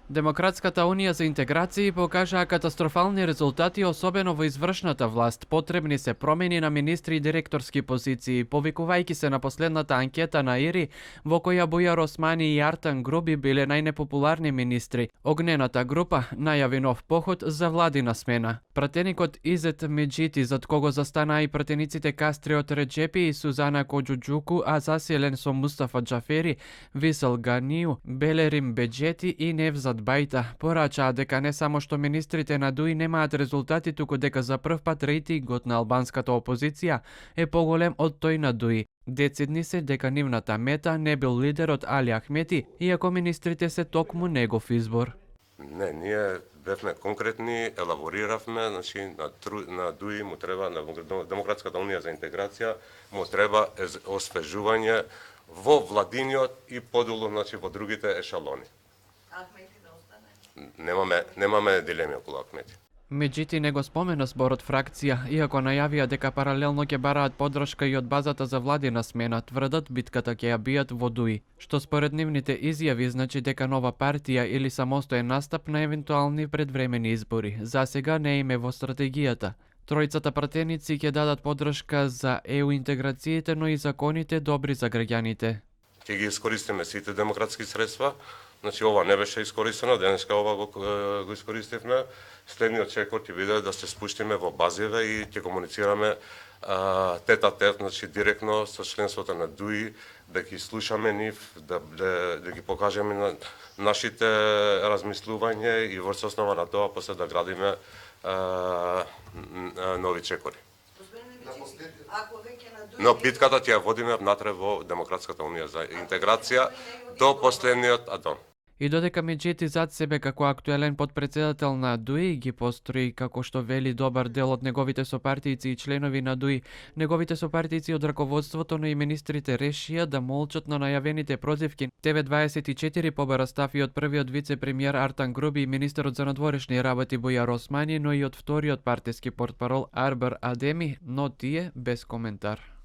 Демократската унија за интеграција покажаа катастрофални резултати, особено во извршната власт. Потребни се промени на министри и директорски позиции, повикувајќи се на последната анкета на ИРИ, во која Бујар Османи и Артан Груби биле најнепопуларни министри. Огнената група најави нов поход за владина смена. Пратеникот Изет Меджити, зад кого застанаа и пратениците Кастриот Реджепи и Сузана Коџуџуку, а заселен со Мустафа Џафери, Висел Ганију, Белерим Беџети и Невзат Бајта, порачаа дека не само што министрите на ДУИ немаат резултати, туку дека за прв пат рейтингот на албанската опозиција е поголем од тој на ДУИ. Децидни се дека нивната мета не бил лидерот Али Ахмети, иако министрите се токму негов избор. Не, ние бевме конкретни, елабориравме, значи на ДУИ му треба, на Демократската унија за интеграција му треба освежување во владиниот и подолу, значи во другите ешалони. Ахмети да остане? Немаме дилеми околу Ахмети. Меджити не го спомена зборот фракција, иако најавија дека паралелно ќе бараат поддршка и од базата за владина смена, тврдат битката ќе ја бијат во ДУИ, што според нивните изјави значи дека нова партија или самостоен настап на евентуални предвремени избори. За сега не име во стратегијата. Тројцата пратеници ќе дадат поддршка за ЕУ интеграциите, но и законите добри за граѓаните. Ќе ги искористиме сите демократски средства. Значи ова не беше искористено, денеска ова го искористивме. Следниот чекор ќе биде да се спуштиме во базиве и ќе комуницираме тет-а-тет, значи директно со членството на ДУИ, да ги слушаме нив, да ги покажеме на нашите размислувања и врз основа на тоа после да градиме нови чекори. Но битката ќе ја водиме внатре во Демократската унија за интеграција до последниот атом. И додека Меджити зад себе како актуелен подпредседател на ДУИ ги построи, како што вели добар дел од неговите сопартијци и членови на ДУИ, неговите сопартијци од раководството, но и министрите решија да молчат на најавените прозивки. ТВ24 побара став и од првиот вице-премиер Артан Груби и министерот за надворешни работи Бујар Османи, но и од вториот партиски портпарол Арбер Адеми, но тие без коментар.